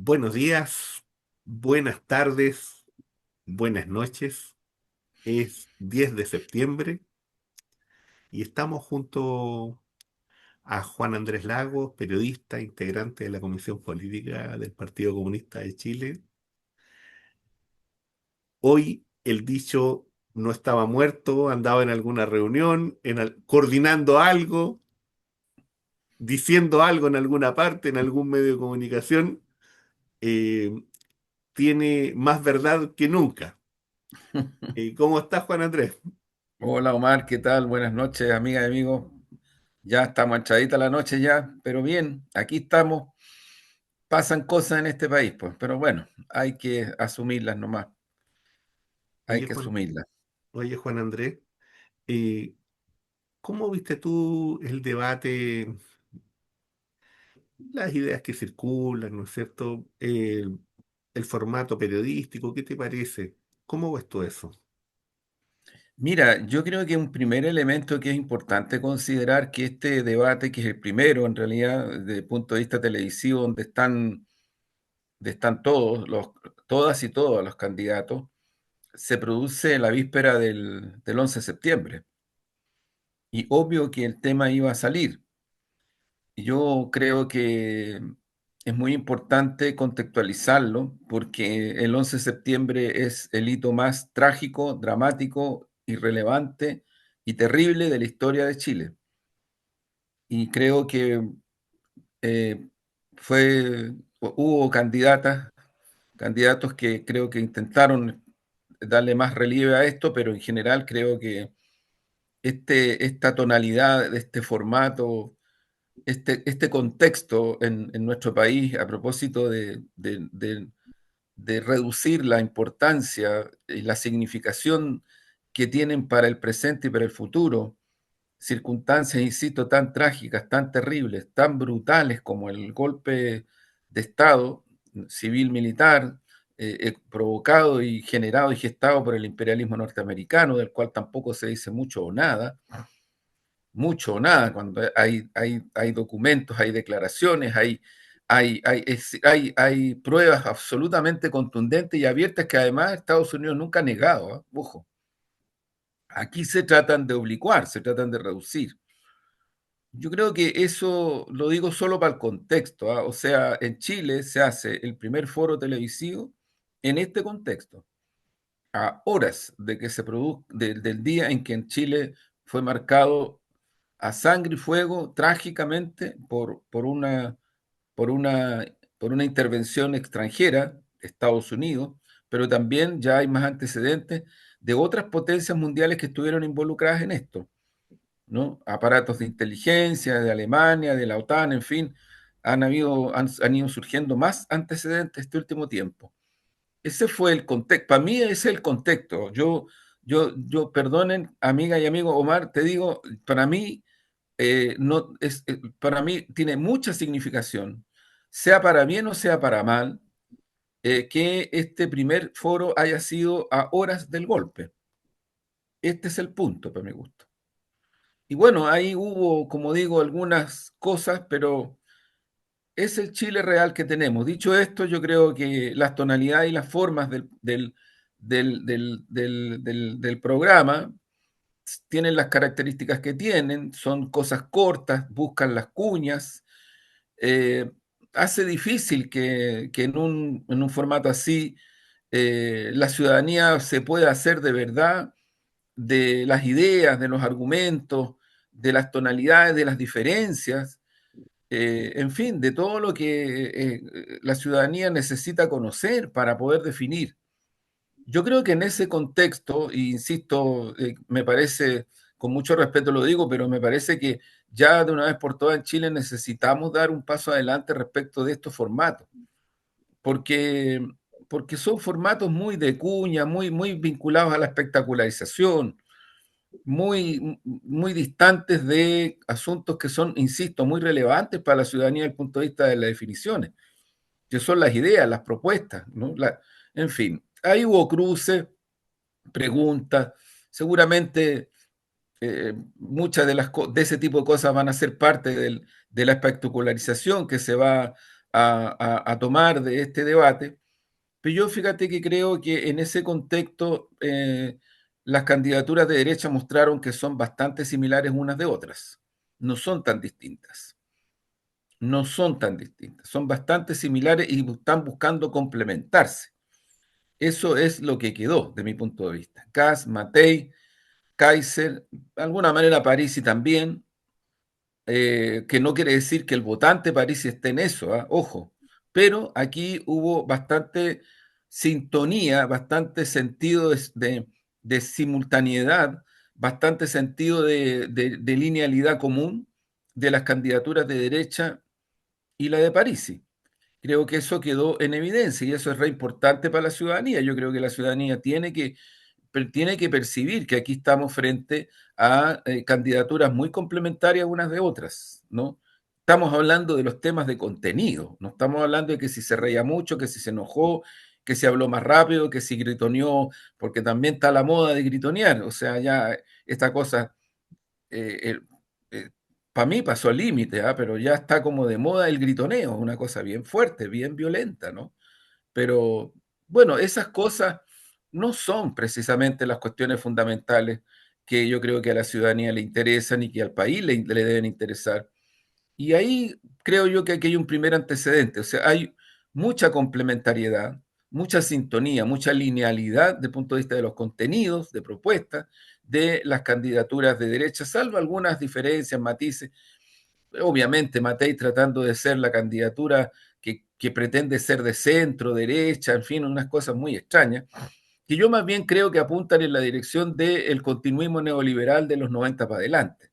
Buenos días, buenas tardes, buenas noches. Es 10 de septiembre y estamos junto a Juan Andrés Lagos, periodista, integrante de la Comisión Política del Partido Comunista de Chile. Hoy el dicho no estaba muerto, andaba en alguna reunión, coordinando algo, diciendo algo en alguna parte, en algún medio de comunicación. eh, Tiene más verdad que nunca. ¿Cómo estás, Juan Andrés? Hola Omar, ¿qué tal? Buenas noches, amigas y amigos. Ya estamos echadita la noche ya, pero bien, aquí estamos. Pasan cosas en este país, pues, pero bueno, hay que asumirlas nomás, hay Oye, que Juan, asumirlas. oye, Juan Andrés, eh, ¿cómo viste tú el debate, las ideas que circulan, ¿no es cierto? El formato periodístico, ¿qué te parece? ¿Cómo ves tú eso? Mira, yo creo que un primer elemento que es importante considerar que este debate, que es el primero en realidad desde el punto de vista televisivo, donde están todas y todos los candidatos, se produce en la víspera del 11 de septiembre. Y obvio que el tema iba a salir. Yo creo que es muy importante contextualizarlo porque el 11 de septiembre es el hito más trágico, dramático, irrelevante y terrible de la historia de Chile. Y creo que eh, hubo candidatos que creo que intentaron darle más relieve a esto, pero en general creo que esta tonalidad, este formato, este contexto en nuestro país a propósito de reducir la importancia y la significación que tienen para el presente y para el futuro, circunstancias, insisto, tan trágicas, tan terribles, tan brutales como el golpe de Estado civil-militar provocado y generado y gestado por el imperialismo norteamericano, del cual tampoco se dice mucho o nada, cuando hay documentos, hay declaraciones, hay pruebas absolutamente contundentes y abiertas que además Estados Unidos nunca ha negado. Ojo, aquí se tratan de oblicuar, se tratan de reducir. Yo creo que eso lo digo solo para el contexto. O sea, en Chile se hace el primer foro televisivo en este contexto, a horas de que del día en que en Chile fue marcado a sangre y fuego trágicamente por una, por una intervención extranjera, Estados Unidos, pero también ya hay más antecedentes de otras potencias mundiales que estuvieron involucradas en esto, ¿no? Aparatos de inteligencia de Alemania, de la OTAN, en fin, han ido surgiendo más antecedentes este último tiempo. Ese fue el contexto. Para mí ese es el contexto. Perdonen, amiga y amigo Omar, te digo, para mí no, para mí tiene mucha significación, sea para bien o sea para mal, que este primer foro haya sido a horas del golpe. Este es el punto, para mi gusto. Y bueno, ahí hubo, como digo, algunas cosas, pero es el Chile real que tenemos. Dicho esto, yo creo que las tonalidades y las formas del programa tienen las características que tienen, son cosas cortas, buscan las cuñas, eh, hace difícil que en un formato así la ciudadanía se pueda hacer de verdad de las ideas, de los argumentos, de las tonalidades, de las diferencias, en fin, de todo lo que la ciudadanía necesita conocer para poder definir. Yo creo que en ese contexto, e insisto, me parece, con mucho respeto lo digo, pero me parece que ya de una vez por todas en Chile necesitamos dar un paso adelante respecto de estos formatos, porque, porque son formatos muy de cuña, muy vinculados a la espectacularización, muy distantes de asuntos que son, insisto, muy relevantes para la ciudadanía desde el punto de vista de las definiciones, que son las ideas, las propuestas, ¿no? En fin, ahí hubo cruces, preguntas. Seguramente muchas de ese tipo de cosas van a ser parte de la espectacularización que se va a tomar de este debate. Pero yo fíjate que creo que en ese contexto las candidaturas de derecha mostraron que son bastante similares unas de otras. No son tan distintas. No son tan distintas. Son bastante similares y están buscando complementarse. Eso es lo que quedó, de mi punto de vista. Kass, Matei, Kaiser, de alguna manera Parisi también, que no quiere decir que el votante Parisi esté en eso, ¿ah? Ojo, pero aquí hubo bastante sintonía, bastante sentido de simultaneidad, bastante sentido de linealidad común de las candidaturas de derecha y la de Parisi. Creo que eso quedó en evidencia y eso es re importante para la ciudadanía. Yo creo que la ciudadanía tiene que percibir que aquí estamos frente a candidaturas muy complementarias unas de otras, ¿no? Estamos hablando de los temas de contenido, no estamos hablando de que si se reía mucho, que si se enojó, que si habló más rápido, que si gritoneó, porque también está la moda de gritonear, o sea, ya esta cosa, eh, eh, para mí pasó al límite, ¿ah? Pero ya está como de moda el gritoneo, una cosa bien fuerte, bien violenta, ¿no? Pero bueno, esas cosas no son precisamente las cuestiones fundamentales que yo creo que a la ciudadanía le interesan y que al país le deben interesar. Y ahí creo yo que aquí hay un primer antecedente, o sea, hay mucha complementariedad, mucha sintonía, mucha linealidad desde el punto de vista de los contenidos, de propuestas, de las candidaturas de derecha, salvo algunas diferencias, matices. Obviamente, Matei tratando de ser la candidatura que pretende ser de centro, derecha, en fin, unas cosas muy extrañas, que yo más bien creo que apuntan en la dirección del continuismo neoliberal de los 90 para adelante.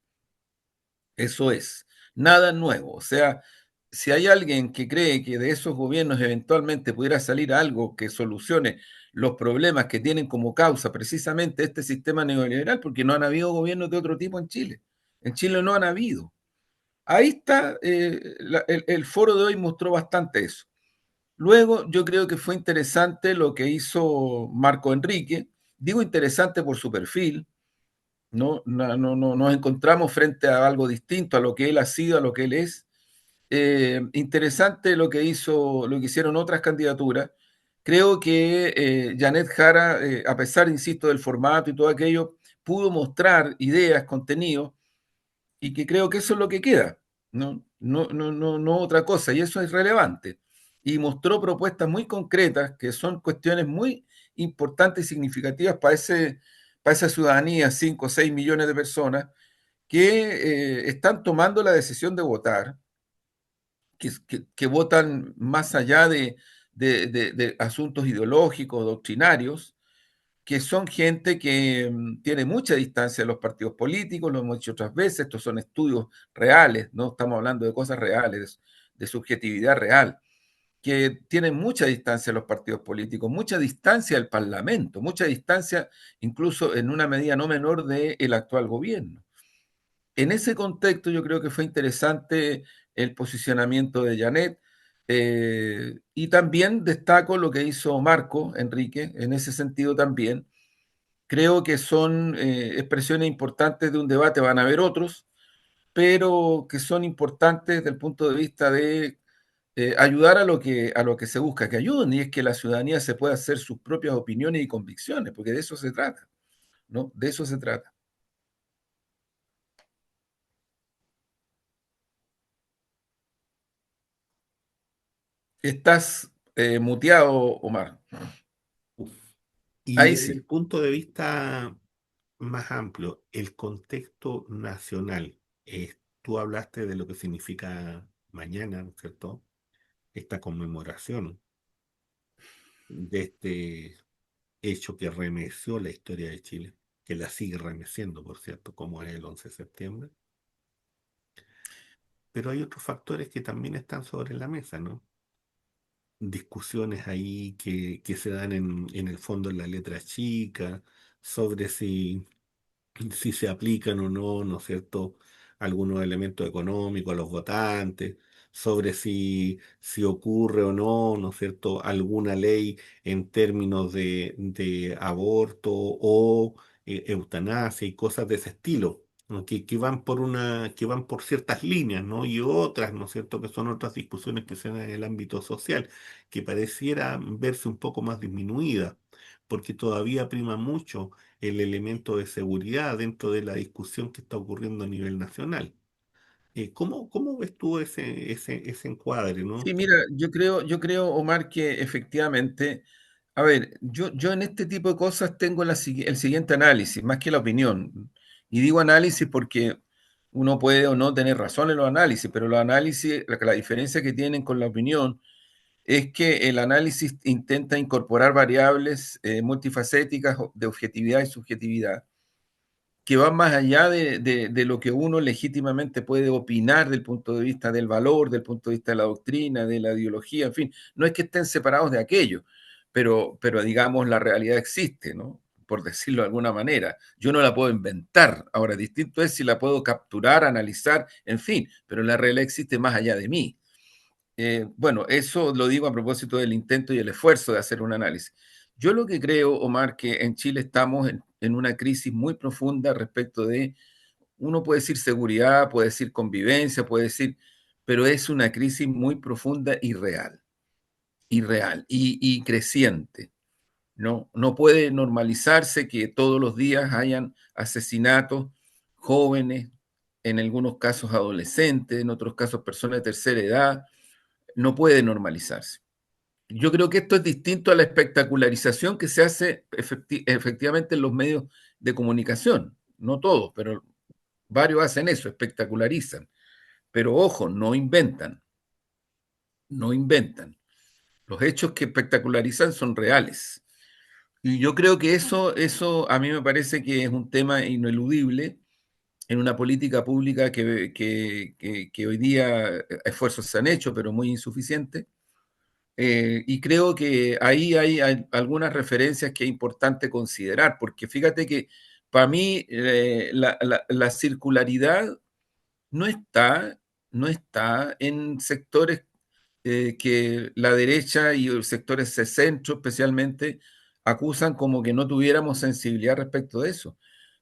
Eso es, nada nuevo. O sea, si hay alguien que cree que de esos gobiernos eventualmente pudiera salir algo que solucione los problemas que tienen como causa precisamente este sistema neoliberal, porque no han habido gobiernos de otro tipo en Chile. En Chile no han habido. Ahí está, el foro de hoy mostró bastante eso. Luego, yo creo que fue interesante lo que hizo Marco Enrique. Digo interesante por su perfil, ¿no? Nos encontramos frente a algo distinto a lo que él ha sido, a lo que él es. Interesante lo que hizo, lo que hicieron otras candidaturas. Creo que Janet Jara, a pesar, insisto, del formato y todo aquello, pudo mostrar ideas, contenidos y que creo que eso es lo que queda, no otra cosa, y eso es relevante. Y mostró propuestas muy concretas que son cuestiones muy importantes y significativas para esa ciudadanía, 5 o 6 millones de personas que están tomando la decisión de votar, que votan más allá de asuntos ideológicos, doctrinarios, que son gente que tiene mucha distancia de los partidos políticos, lo hemos dicho otras veces, estos son estudios reales, no estamos hablando de cosas reales, de subjetividad real, que tienen mucha distancia de los partidos políticos, mucha distancia del Parlamento, mucha distancia incluso en una medida no menor del actual gobierno. En ese contexto yo creo que fue interesante el posicionamiento de Janet, y también destaco lo que hizo Marco Enrique en ese sentido también. Creo que son expresiones importantes de un debate, van a haber otros, pero que son importantes desde el punto de vista de ayudar a lo que se busca que ayuden, y es que la ciudadanía se pueda hacer sus propias opiniones y convicciones, porque de eso se trata, ¿no? De eso se trata. Estás muteado, Omar. Uf. Y Ahí desde el sí. punto de vista más amplio, el contexto nacional, tú hablaste de lo que significa mañana, ¿no es cierto? Esta conmemoración de este hecho que remeció la historia de Chile, que la sigue remeciendo, por cierto, como es el 11 de septiembre. Pero hay otros factores que también están sobre la mesa, ¿no? Discusiones ahí que se dan en el fondo en la letra chica, sobre si se aplican o no, ¿no es cierto?, algunos elementos económicos a los votantes, sobre si ocurre o no, ¿no es cierto?, alguna ley en términos de aborto o eutanasia y cosas de ese estilo. ¿no? Que van por que van por ciertas líneas, ¿no? Y otras, ¿no es cierto?, que son otras discusiones que se dan en el ámbito social, que pareciera verse un poco más disminuida, porque todavía prima mucho el elemento de seguridad dentro de la discusión que está ocurriendo a nivel nacional. ¿Cómo ves tú ese encuadre, ¿no? Sí, mira, yo creo, Omar, que efectivamente, a ver, yo en este tipo de cosas tengo el siguiente análisis, más que la opinión. Y digo análisis porque uno puede o no tener razón en los análisis, pero los análisis, la diferencia que tienen con la opinión es que el análisis intenta incorporar variables multifacéticas de objetividad y subjetividad que van más allá de lo que uno legítimamente puede opinar del punto de vista del valor, del punto de vista de la doctrina, de la ideología, en fin, no es que estén separados de aquello, pero digamos la realidad existe, ¿no? Por decirlo de alguna manera. Yo no la puedo inventar. Ahora, distinto es si la puedo capturar, analizar, en fin, pero la realidad existe más allá de mí. Bueno, eso lo digo a propósito del intento y el esfuerzo de hacer un análisis. Yo lo que creo, Omar, que en Chile estamos en una crisis muy profunda respecto de, uno puede decir seguridad, puede decir convivencia, puede decir, pero es una crisis muy profunda y real, y creciente. No, no puede normalizarse que todos los días hayan asesinatos jóvenes, en algunos casos adolescentes, en otros casos personas de tercera edad, no puede normalizarse. Yo creo que esto es distinto a la espectacularización que se hace efectivamente en los medios de comunicación. No todos, pero varios hacen eso, espectacularizan. Pero ojo, no inventan, no inventan. Los hechos que espectacularizan son reales. Y yo creo que eso a mí me parece que es un tema ineludible en una política pública que hoy día esfuerzos se han hecho, pero muy insuficientes. Y creo que ahí hay algunas referencias que es importante considerar, porque fíjate que para mí la circularidad no está, no está en sectores que la derecha y los sectores de centro especialmente acusan como que no tuviéramos sensibilidad respecto de eso.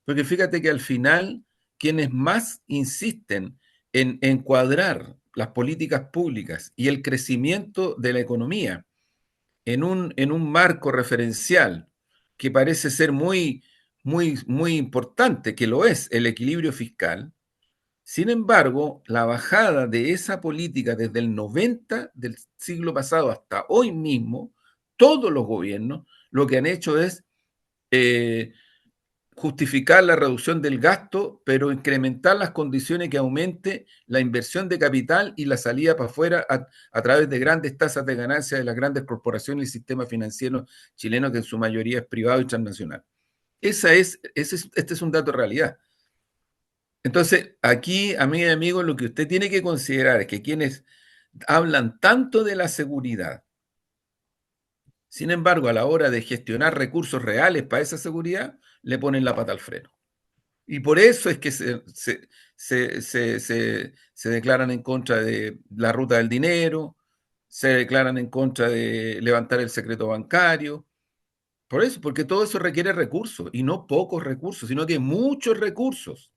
Porque fíjate que al final quienes más insisten en encuadrar las políticas públicas y el crecimiento de la economía en un marco referencial que parece ser muy importante, que lo es el equilibrio fiscal. Sin embargo, la bajada de esa política desde el 90 del siglo pasado hasta hoy mismo, todos los gobiernos lo que han hecho es eh, justificar la reducción del gasto, pero incrementar las condiciones que aumente la inversión de capital y la salida para afuera a través de grandes tasas de ganancia de las grandes corporaciones y el sistema financiero chileno, que en su mayoría es privado y transnacional. Este es un dato de realidad. Entonces, aquí, amiga y amigo, lo que usted tiene que considerar es que quienes hablan tanto de la seguridad, sin embargo, a la hora de gestionar recursos reales para esa seguridad, le ponen la pata al freno. Y por eso es que se declaran en contra de la ruta del dinero, se declaran en contra de levantar el secreto bancario. Por eso, porque todo eso requiere recursos, y no pocos recursos, sino que muchos recursos.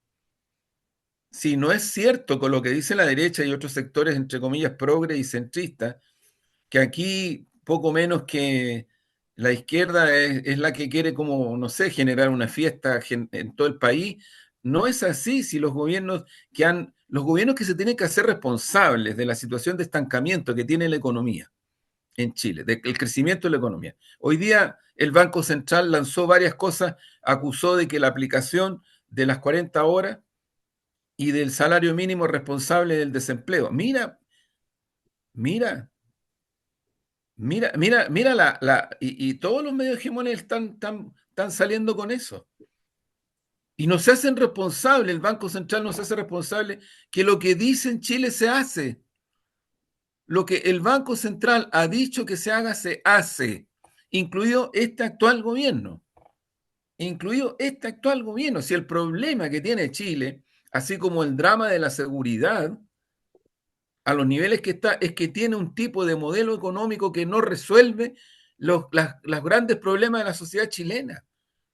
Si no es cierto con lo que dice la derecha y otros sectores, entre comillas, progre y centristas, que aquí poco menos que la izquierda es la que quiere como, no sé, generar una fiesta en todo el país. No es así si los gobiernos que se tienen que hacer responsables de la situación de estancamiento que tiene la economía en Chile, del crecimiento de la economía. Hoy día el Banco Central lanzó varias cosas, acusó de que la aplicación de las 40 horas y del salario mínimo responsable del desempleo. Mira, mira, mira y todos los medios hegemónicos están saliendo con eso. Y no se hacen responsables, el Banco Central no se hace responsable que lo que dice en Chile se hace. Lo que el Banco Central ha dicho que se haga, se hace, incluido este actual gobierno. Incluido este actual gobierno. Si el problema que tiene Chile, así como el drama de la seguridad, a los niveles que está, es que tiene un tipo de modelo económico que no resuelve los grandes problemas de la sociedad chilena.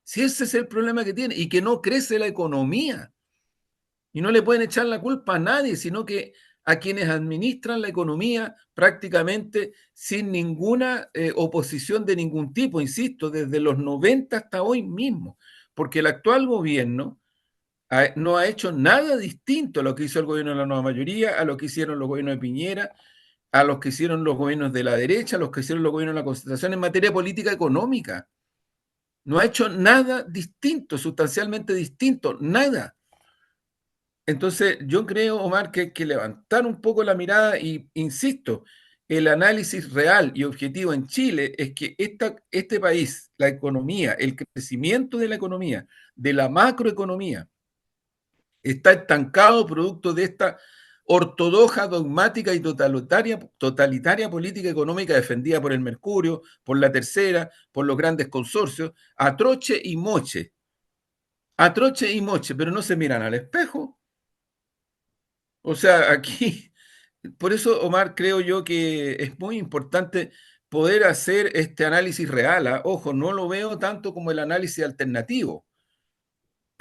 Si ese es el problema que tiene y que no crece la economía. Y no le pueden echar la culpa a nadie, sino que a quienes administran la economía prácticamente sin ninguna oposición de ningún tipo, insisto, desde los 90 hasta hoy mismo, porque el actual gobierno no ha hecho nada distinto a lo que hizo el gobierno de la nueva mayoría, a lo que hicieron los gobiernos de Piñera, a los que hicieron los gobiernos de la derecha, a los que hicieron los gobiernos de la Concertación en materia política económica. No ha hecho nada distinto, sustancialmente distinto, nada. Entonces, yo creo, Omar, que hay que levantar un poco la mirada y, insisto, el análisis real y objetivo en Chile es que este país, la economía, el crecimiento de la economía, de la macroeconomía, está estancado producto de esta ortodoxa, dogmática y totalitaria política económica defendida por el Mercurio, por la Tercera, por los grandes consorcios, a troche y moche, pero no se miran al espejo. O sea, aquí, por eso, Omar, creo yo que es muy importante poder hacer este análisis real. ¿Ah? Ojo, no lo veo tanto como el análisis alternativo,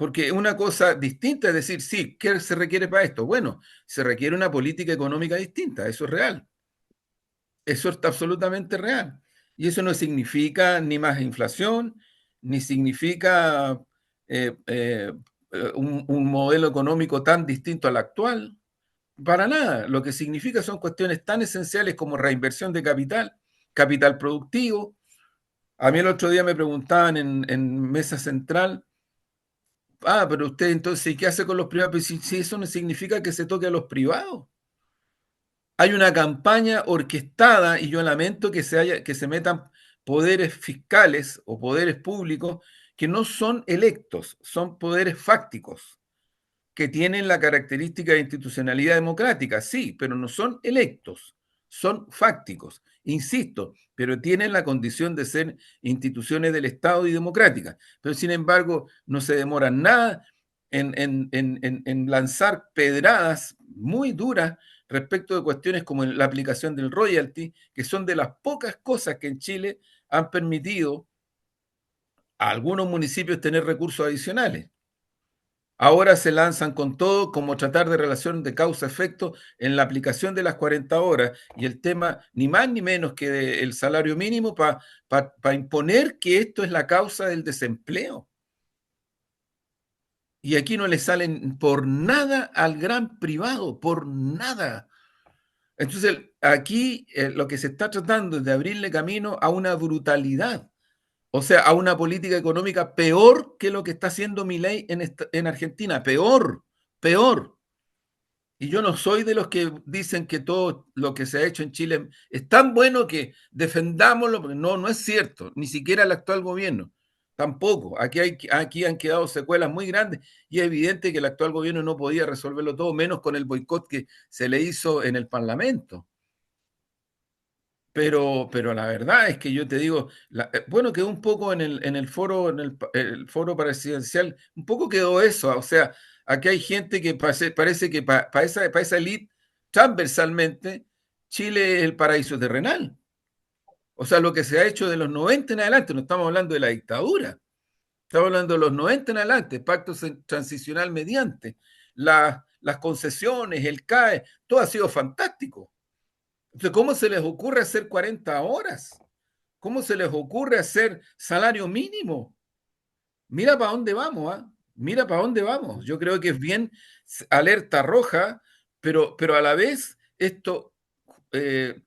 porque una cosa distinta es decir, sí, ¿qué se requiere para esto? Bueno, se requiere una política económica distinta, eso es real, eso está absolutamente real. Y eso no significa ni más inflación, ni significa eh, eh, un modelo económico tan distinto al actual. Para nada. Lo que significa son cuestiones tan esenciales como reinversión de capital, capital productivo. A mí el otro día me preguntaban en Mesa Central, pero usted entonces, ¿qué hace con los privados? Pues si eso no significa que se toque a los privados. Hay una campaña orquestada y yo lamento que se metan poderes fiscales o poderes públicos que no son electos, son poderes fácticos que tienen la característica de institucionalidad democrática, sí, pero no son electos, son fácticos, insisto, pero tienen la condición de ser instituciones del Estado y democráticas. Pero sin embargo, no se demoran nada en lanzar pedradas muy duras respecto de cuestiones como la aplicación del royalty, que son de las pocas cosas que en Chile han permitido a algunos municipios tener recursos adicionales. Ahora se lanzan con todo como tratar de relación de causa-efecto en la aplicación de las 40 horas y el tema ni más ni menos que el salario mínimo para imponer que esto es la causa del desempleo. Y aquí no le salen por nada al gran privado, por nada. Entonces, aquí lo que se está tratando es de abrirle camino a una brutalidad, o sea, a una política económica peor que lo que está haciendo Milei en Argentina, peor, peor. Y yo no soy de los que dicen que todo lo que se ha hecho en Chile es tan bueno que defendámoslo, porque no, no es cierto, ni siquiera el actual gobierno, tampoco. Aquí han quedado secuelas muy grandes y es evidente que el actual gobierno no podía resolverlo todo, menos con el boicot que se le hizo en el Parlamento. Pero la verdad es que yo te digo, bueno, quedó un poco en el foro, el foro presidencial, un poco quedó eso, o sea, aquí hay gente que parece que para esa élite, transversalmente, Chile es el paraíso terrenal. O sea, lo que se ha hecho de los 90 en adelante, no estamos hablando de la dictadura, estamos hablando de los 90 en adelante, pacto transicional mediante, las concesiones, el CAE, todo ha sido fantástico. Entonces, ¿cómo se les ocurre hacer 40 horas? ¿Cómo se les ocurre hacer salario mínimo? Mira para dónde vamos, ¿ah? Mira para dónde vamos. Yo creo que es bien alerta roja, pero a la vez esto eh,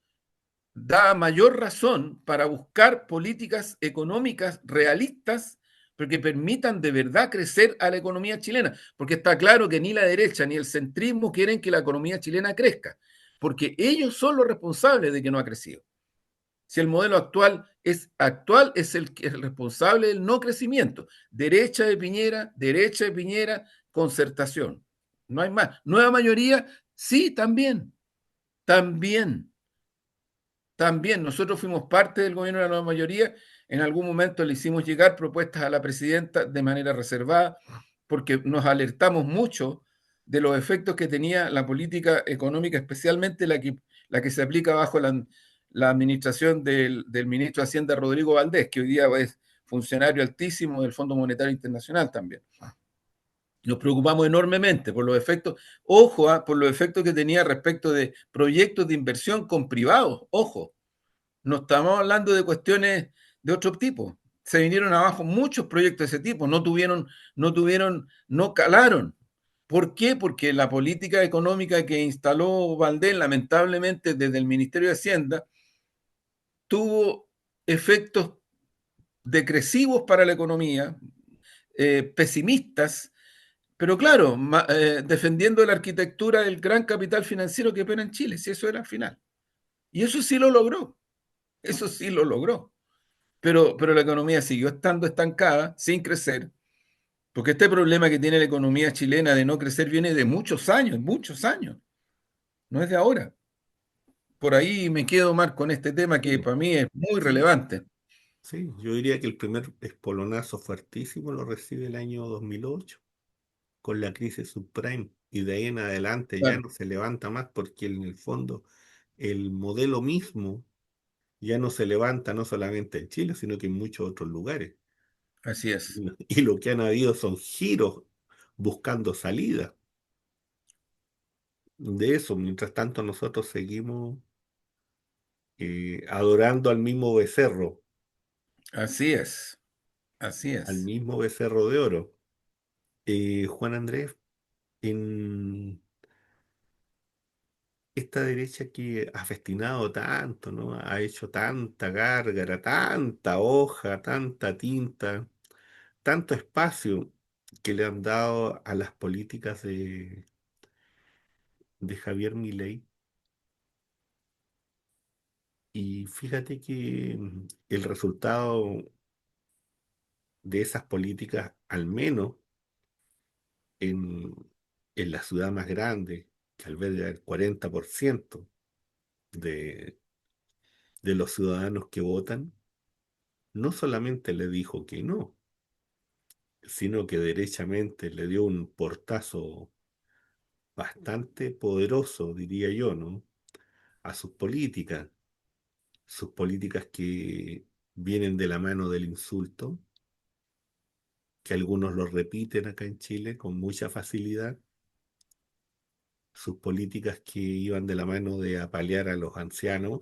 da mayor razón para buscar políticas económicas realistas porque permitan de verdad crecer a la economía chilena. Porque está claro que ni la derecha ni el centrismo quieren que la economía chilena crezca, porque ellos son los responsables de que no ha crecido. Si el modelo actual es el responsable del no crecimiento. Derecha de Piñera, concertación. No hay más. Nueva mayoría, sí, también. También. También. Nosotros fuimos parte del gobierno de la nueva mayoría. En algún momento le hicimos llegar propuestas a la presidenta de manera reservada, porque nos alertamos mucho de los efectos que tenía la política económica, especialmente la que se aplica bajo la administración del ministro de Hacienda Rodrigo Valdés, que hoy día es funcionario altísimo del Fondo Monetario Internacional también. Nos preocupamos enormemente por los efectos, ojo, por los efectos que tenía respecto de proyectos de inversión con privados, ojo, no estamos hablando de cuestiones de otro tipo. Se vinieron abajo muchos proyectos de ese tipo, no calaron. ¿Por qué? Porque la política económica que instaló Valdés, lamentablemente desde el Ministerio de Hacienda, tuvo efectos decresivos para la economía, pesimistas, pero claro, defendiendo la arquitectura del gran capital financiero que opera en Chile, si eso era al final. Y eso sí lo logró, eso sí lo logró. Pero la economía siguió estando estancada, sin crecer, porque este problema que tiene la economía chilena de no crecer viene de muchos años, no es de ahora. Por ahí me quedo más con este tema que Sí, para mí es muy sí, relevante. sí. Yo diría que el primer espolonazo fuertísimo lo recibe el año 2008 con la crisis subprime y de ahí en adelante ya Claro, no se levanta más porque en el fondo el modelo mismo ya no se levanta no solamente en Chile, sino que en muchos otros lugares. así es, Y lo que han habido son giros buscando salida de eso. Mientras tanto, nosotros seguimos adorando así es, así al es, mismo becerro de oro. Juan Andrés, en esta derecha que ha festinado tanto, ¿no? Ha hecho tanta gárgara, tanta hoja, tanta tinta, tanto espacio que le han dado a las políticas de Javier Milei. Y fíjate que el resultado de esas políticas, al menos en, en la ciudad más grande, que alberga el 40% de, de los ciudadanos que votan, no solamente le dijo que no, sino que derechamente le dio un portazo bastante poderoso, diría yo, ¿no? A sus políticas que vienen de la mano del insulto, que algunos lo repiten acá en Chile con mucha facilidad, sus políticas que iban de la mano de apalear a los ancianos,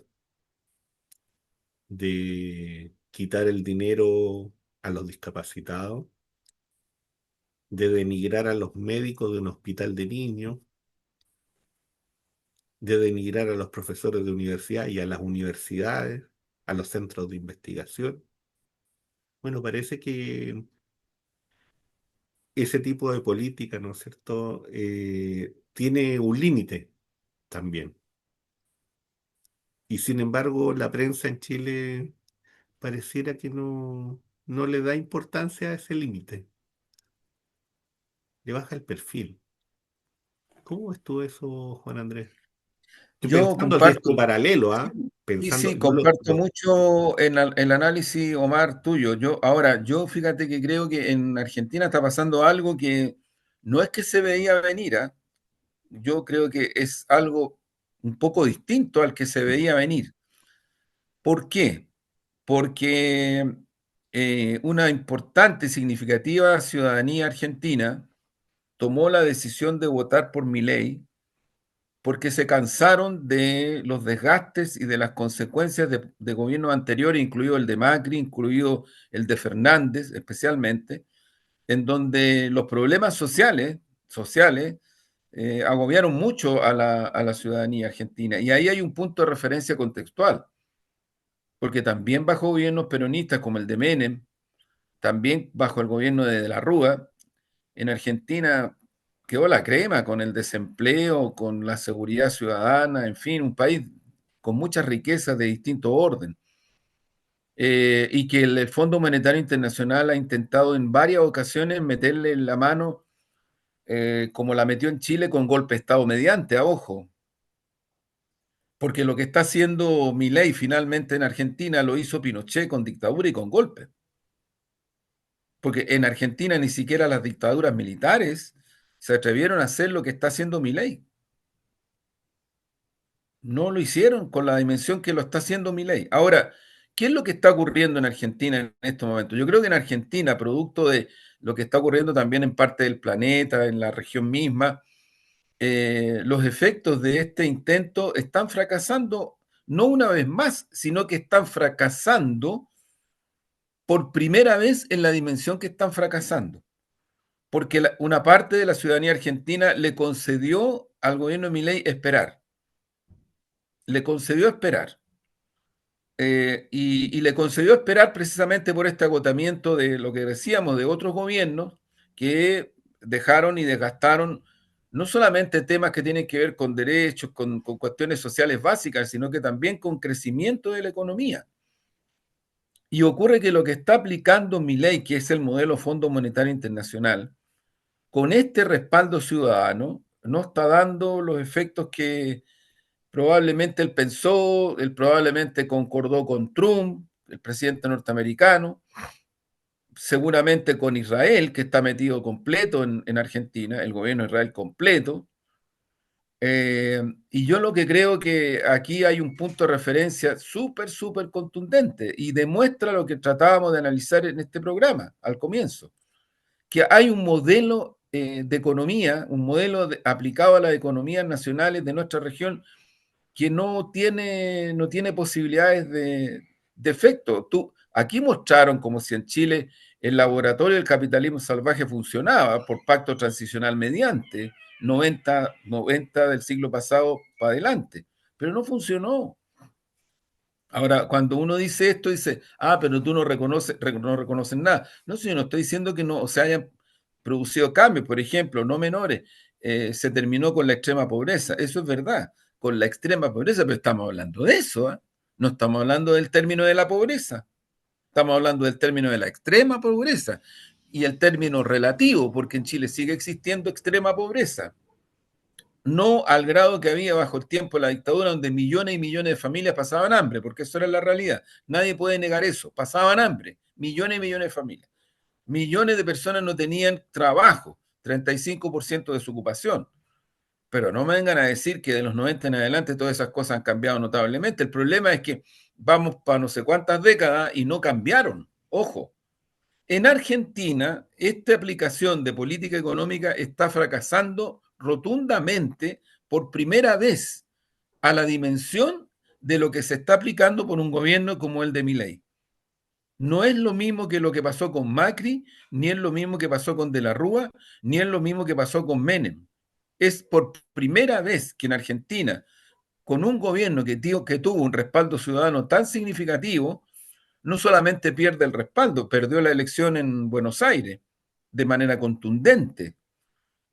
de quitar el dinero a los discapacitados, de denigrar a los médicos de un hospital de niños, de denigrar a los profesores de universidad y a las universidades, a los centros de investigación. Bueno, parece que ese tipo de política, ¿no es cierto?, tiene un límite también. Y sin embargo, la prensa en Chile pareciera que no le da importancia a ese límite, le baja el perfil. ¿Cómo ves tú eso, Juan Andrés? Estoy yo pensando así esto comparto. paralelo, Sí, ¿ah? sí, Pensando, sí, comparto mucho en el análisis, Omar, tuyo. Yo fíjate que creo que en Argentina está pasando algo que no es que se veía venir, ¿ah? Yo creo que es algo un poco distinto al que se veía venir. ¿Por qué? Porque una importante y significativa ciudadanía argentina tomó la decisión de votar por Milei porque se cansaron de los desgastes y de las consecuencias de gobiernos anteriores, incluido el de Macri, incluido el de Fernández especialmente, en donde los problemas sociales agobiaron mucho a la ciudadanía argentina. Y ahí hay un punto de referencia contextual, porque también bajo gobiernos peronistas como el de Menem, también bajo el gobierno de la Rúa, en Argentina quedó la crema con el desempleo, con la seguridad ciudadana, en fin, un país con muchas riquezas de distinto orden. Y que el Fondo Monetario Internacional ha intentado en varias ocasiones meterle la mano, como la metió en Chile con golpe de Estado mediante, a ojo, porque lo que está haciendo Milei finalmente en Argentina lo hizo Pinochet con dictadura y con golpe, porque en Argentina ni siquiera las dictaduras militares se atrevieron a hacer lo que está haciendo Milei. No lo hicieron con la dimensión que lo está haciendo Milei. Ahora, ¿Qué es lo que está ocurriendo en Argentina en estos momentos? Yo creo que en Argentina, producto de lo que está ocurriendo también en parte del planeta, en la región misma, los efectos de este intento están fracasando no una vez más, sino que están fracasando por primera vez en la dimensión que están fracasando. Porque una parte de la ciudadanía argentina le concedió al gobierno de Milei esperar, le concedió esperar. Y le concedió esperar precisamente por este agotamiento de lo que decíamos de otros gobiernos que dejaron y desgastaron no solamente temas que tienen que ver con derechos, con cuestiones sociales básicas, sino que también con crecimiento de la economía. Y ocurre que lo que está aplicando Milei, que es el modelo Fondo Monetario Internacional, con este respaldo ciudadano, no está dando los efectos que probablemente él pensó, él probablemente concordó con Trump, el presidente norteamericano, seguramente con Israel, que está metido completo en Argentina, el gobierno de Israel completo. Y yo lo que creo que aquí hay un punto de referencia súper, súper contundente y demuestra lo que tratábamos de analizar en este programa al comienzo, que hay un modelo de economía, un modelo aplicado a las economías nacionales de nuestra región que no tiene posibilidades de efecto. Aquí mostraron como si en Chile el laboratorio del capitalismo salvaje funcionaba por pacto transicional mediante 90 del siglo pasado para adelante, pero no funcionó. Ahora, cuando uno dice esto, dice, pero tú no reconoces nada. No, si yo no estoy diciendo que no se hayan producido cambios, por ejemplo, no menores. Se terminó con la extrema pobreza, eso es verdad, con la extrema pobreza, pero estamos hablando de eso, ¿eh? No estamos hablando del término de la pobreza, estamos hablando del término de la extrema pobreza y el término relativo, porque en Chile sigue existiendo extrema pobreza. No al grado que había bajo el tiempo de la dictadura, donde millones y millones de familias pasaban hambre, porque eso era la realidad. Nadie puede negar eso. Pasaban hambre, millones y millones de familias. Millones de personas no tenían trabajo, 35% de su ocupación. Pero no me vengan a decir que de los 90 en adelante todas esas cosas han cambiado notablemente. El problema es que vamos para no sé cuántas décadas y no cambiaron. Ojo, en Argentina, esta aplicación de política económica está fracasando rotundamente por primera vez a la dimensión de lo que se está aplicando por un gobierno como el de Milei. No es lo mismo que lo que pasó con Macri, ni es lo mismo que pasó con De la Rúa, ni es lo mismo que pasó con Menem. Es por primera vez que en Argentina, con un gobierno que tuvo un respaldo ciudadano tan significativo, no solamente pierde el respaldo, perdió la elección en Buenos Aires de manera contundente,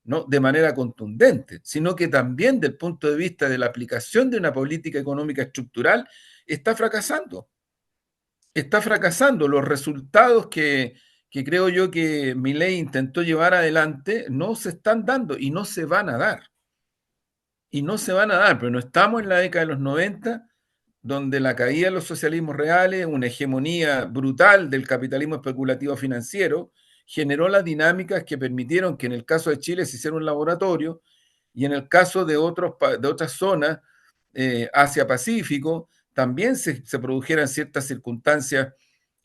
¿no? De manera contundente, sino que también desde el punto de vista de la aplicación de una política económica estructural está fracasando. Está fracasando. Los resultados que creo yo que Milei intentó llevar adelante no se están dando y no se van a dar. Y no se van a dar, pero no estamos en la década de los 90 donde la caída de los socialismos reales, una hegemonía brutal del capitalismo especulativo financiero, generó las dinámicas que permitieron que en el caso de Chile se hiciera un laboratorio y en el caso de otras zonas, Asia-Pacífico, también se produjeran ciertas circunstancias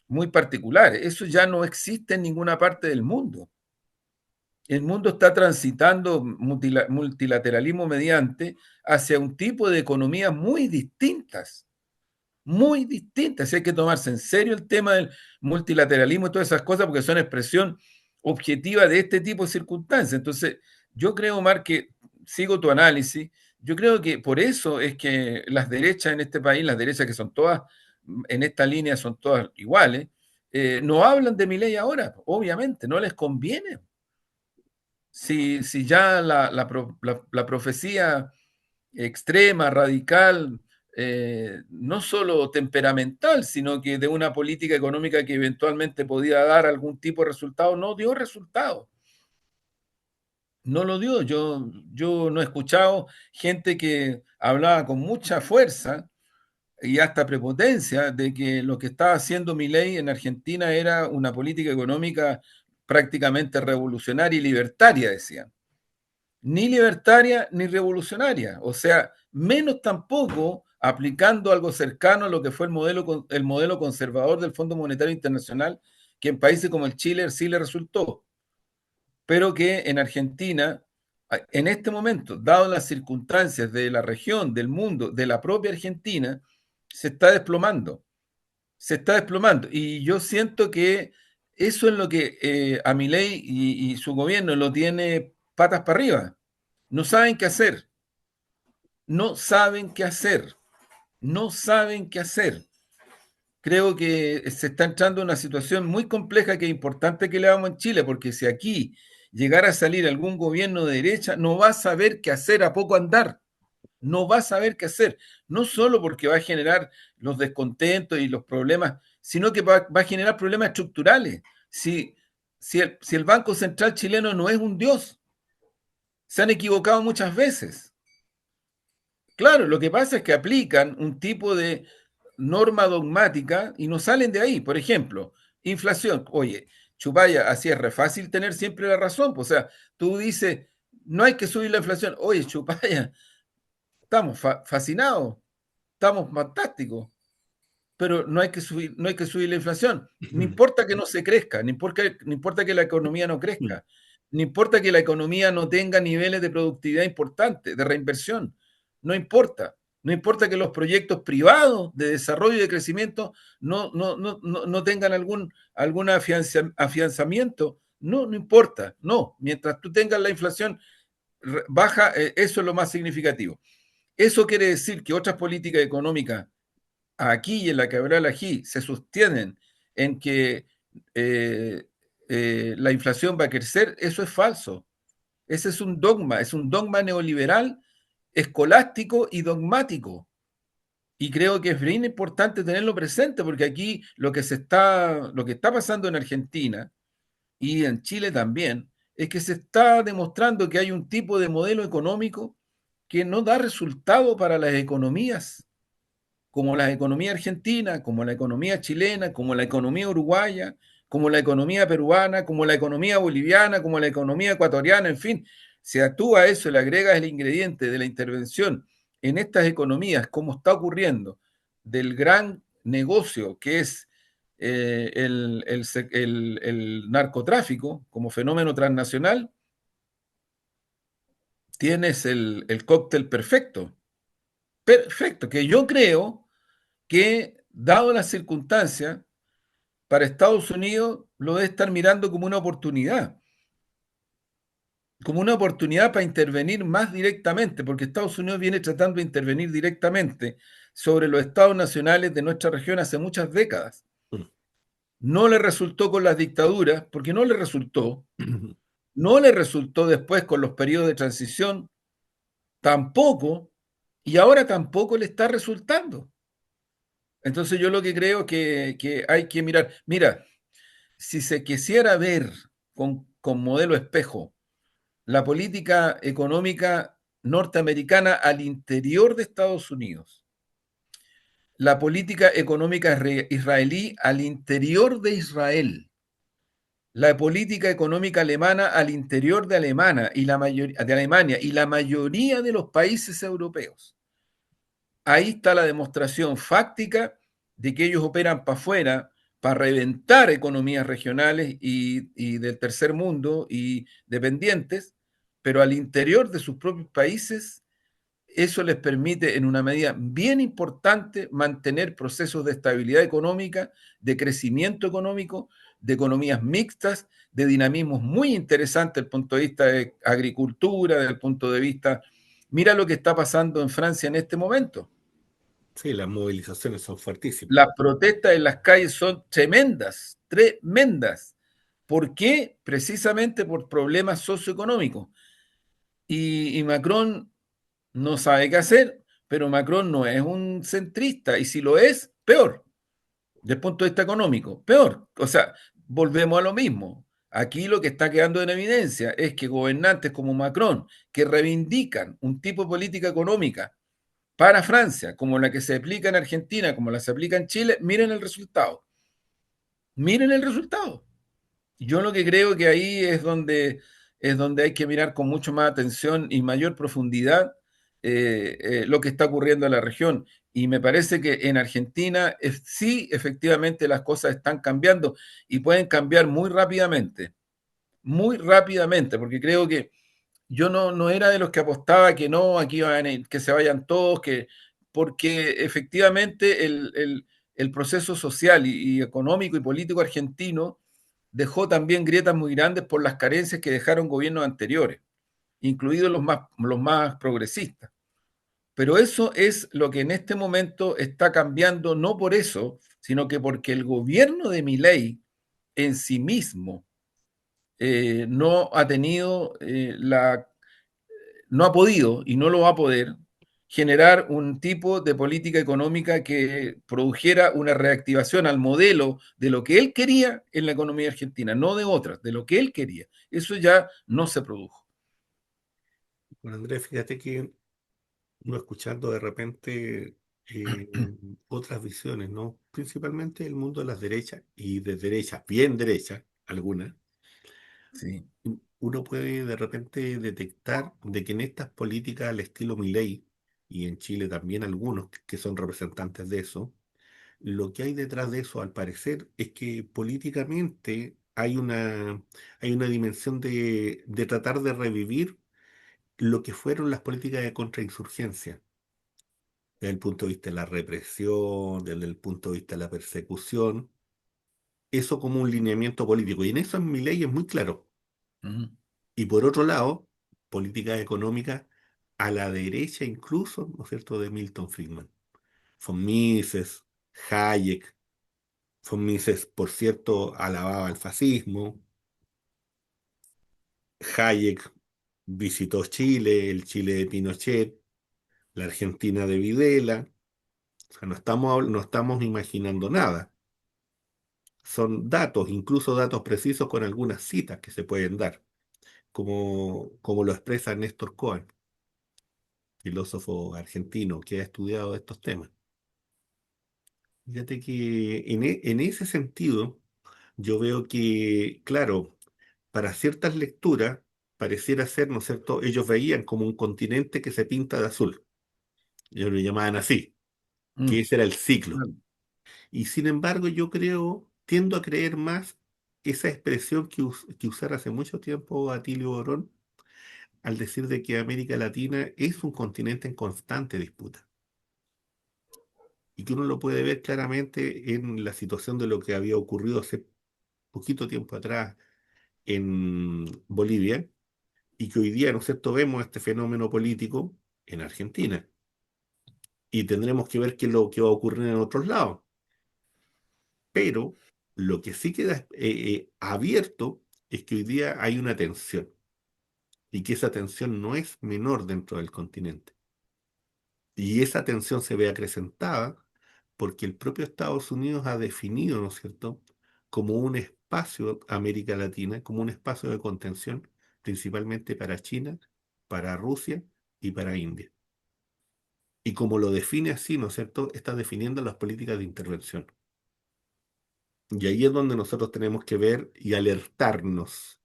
muy particulares. Eso ya no existe en ninguna parte del mundo. El mundo está transitando multilateralismo mediante hacia un tipo de economías muy distintas, muy distintas. Hay que tomarse en serio el tema del multilateralismo y todas esas cosas porque son expresión objetiva de este tipo de circunstancias. Entonces, yo creo, Omar, que sigo tu análisis, yo creo que por eso es que las derechas en este país, las derechas que son todas en esta línea, son todas iguales, no hablan de mi ley ahora, obviamente, no les conviene. Si ya la profecía extrema, radical, no solo temperamental, sino que de una política económica que eventualmente podía dar algún tipo de resultado, no dio resultado. No lo dio. Yo no he escuchado gente que hablaba con mucha fuerza y hasta prepotencia de que lo que estaba haciendo Milei en Argentina era una política económica prácticamente revolucionaria y libertaria, decían. Ni libertaria ni revolucionaria, o sea, menos tampoco aplicando algo cercano a lo que fue el modelo conservador del Fondo Monetario Internacional, que en países como el Chile sí le resultó, pero que en Argentina, en este momento, dado las circunstancias de la región, del mundo, de la propia Argentina, se está desplomando. Se está desplomando. Y yo siento que eso es lo que a Milei y su gobierno lo tiene patas para arriba. No saben qué hacer. No saben qué hacer. No saben qué hacer. Creo que se está entrando en una situación muy compleja que es importante que le hagamos en Chile, porque si aquí llegara a salir algún gobierno de derecha, no va a saber qué hacer a poco andar. No va a saber qué hacer. No solo porque va a generar los descontentos y los problemas, sino que va a generar problemas estructurales. Si el Banco Central chileno no es un dios, se han equivocado muchas veces. Claro, lo que pasa es que aplican un tipo de norma dogmática y no salen de ahí. Por ejemplo, inflación. Oye, Chupaya, así es re fácil tener siempre la razón. Pues, o sea, tú dices, no hay que subir la inflación. Oye, Chupaya, estamos fascinados, estamos fantásticos, pero no hay que subir la inflación. No importa que no se crezca, no importa que la economía no crezca, no importa que la economía no tenga niveles de productividad importantes, de reinversión, no importa. No importa que los proyectos privados de desarrollo y de crecimiento no tengan algún afianzamiento. No, no importa. No, mientras tú tengas la inflación baja, eso es lo más significativo. Eso quiere decir que otras políticas económicas aquí y en la Quebrada Ají se sostienen en que eh, la inflación va a crecer, eso es falso. Ese es un dogma neoliberal, escolástico y dogmático. Y creo que es bien importante tenerlo presente porque aquí lo que está pasando en Argentina y en Chile también es que se está demostrando que hay un tipo de modelo económico que no da resultado para las economías como la economía argentina, como la economía chilena, como la economía uruguaya, como la economía peruana, como la economía boliviana, como la economía ecuatoriana, en fin, si tú a eso le agregas el ingrediente de la intervención en estas economías, como está ocurriendo, del gran negocio que es el narcotráfico como fenómeno transnacional, tienes el cóctel perfecto. Perfecto, que yo creo que, dado las circunstancias, para Estados Unidos lo debe estar mirando como una oportunidad para intervenir más directamente, porque Estados Unidos viene tratando de intervenir directamente sobre los estados nacionales de nuestra región hace muchas décadas. No le resultó con las dictaduras, porque no le resultó después con los periodos de transición, tampoco, y ahora tampoco le está resultando. Entonces yo lo que creo que hay que mirar, mira, si se quisiera ver con modelo espejo la política económica norteamericana al interior de Estados Unidos, la política económica israelí al interior de Israel, la política económica alemana al interior de Alemania y la mayoría de los países europeos. Ahí está la demostración fáctica de que ellos operan para afuera, para reventar economías regionales y del tercer mundo y dependientes, pero al interior de sus propios países, eso les permite en una medida bien importante mantener procesos de estabilidad económica, de crecimiento económico, de economías mixtas, de dinamismos muy interesantes desde el punto de vista de agricultura, desde el punto de vista... Mira lo que está pasando en Francia en este momento. Sí, las movilizaciones son fuertísimas. Las protestas en las calles son tremendas, tremendas. ¿Por qué? Precisamente por problemas socioeconómicos. Y Macron no sabe qué hacer, pero Macron no es un centrista, y si lo es, peor, desde el punto de vista económico, peor. O sea, volvemos a lo mismo. Aquí lo que está quedando en evidencia es que gobernantes como Macron, que reivindican un tipo de política económica para Francia, como la que se aplica en Argentina, como la se aplica en Chile, miren el resultado. Miren el resultado. Yo lo que creo que ahí es donde hay que mirar con mucho más atención y mayor profundidad lo que está ocurriendo en la región. Y me parece que en Argentina sí, efectivamente las cosas están cambiando y pueden cambiar muy rápidamente, porque creo que yo no era de los que apostaba que no, aquí van que se vayan todos, porque efectivamente el proceso social y económico y político argentino dejó también grietas muy grandes por las carencias que dejaron gobiernos anteriores, incluidos los más progresistas. Pero eso es lo que en este momento está cambiando, no por eso, sino que porque el gobierno de Milei en sí mismo no ha tenido no ha podido y no lo va a poder generar un tipo de política económica que produjera una reactivación al modelo de lo que él quería en la economía argentina, no de otras, de lo que él quería. Eso ya no se produjo. Bueno, Andrés, fíjate que uno escuchando de repente eh, otras visiones, ¿no? Principalmente el mundo de las derechas y de derechas, bien derechas, algunas, Sí. uno puede de repente detectar de que en estas políticas al estilo Milei, y en Chile también algunos que son representantes de eso, lo que hay detrás de eso, al parecer, es que políticamente hay una dimensión de tratar de revivir lo que fueron las políticas de contrainsurgencia, desde el punto de vista de la represión, desde el punto de vista de la persecución, eso como un lineamiento político. Y en eso en mi ley es muy claro. Ujú. Y por otro lado, políticas económicas a la derecha incluso, ¿no es cierto?, de Milton Friedman. Von Mises, Hayek. Von Mises, por cierto, alababa el fascismo. Hayek visitó Chile, el Chile de Pinochet, la Argentina de Videla. O sea, no estamos imaginando nada. Son datos, incluso datos precisos con algunas citas que se pueden dar, como lo expresa Néstor Cohen, filósofo argentino que ha estudiado estos temas. Fíjate que en ese sentido, yo veo que, claro, para ciertas lecturas pareciera ser, ¿no es cierto? Ellos veían como un continente que se pinta de azul. Ellos lo llamaban así, que Mm. ese era el ciclo. Claro. Y sin embargo, yo creo, tiendo a creer más esa expresión que usara hace mucho tiempo Atilio Borón al decir de que América Latina es un continente en constante disputa. Y que uno lo puede ver claramente en la situación de lo que había ocurrido hace poquito tiempo atrás en Bolivia y que hoy día, ¿no es cierto?, vemos este fenómeno político en Argentina. Y tendremos que ver qué es lo que va a ocurrir en otros lados. Pero lo que sí queda abierto es que hoy día hay una tensión y que esa tensión no es menor dentro del continente. Y esa tensión se ve acrecentada porque el propio Estados Unidos ha definido, ¿no es cierto?, como un espacio América Latina, como un espacio de contención, principalmente para China, para Rusia y para India. Y como lo define así, ¿no es cierto?, está definiendo las políticas de intervención. Y ahí es donde nosotros tenemos que ver y alertarnos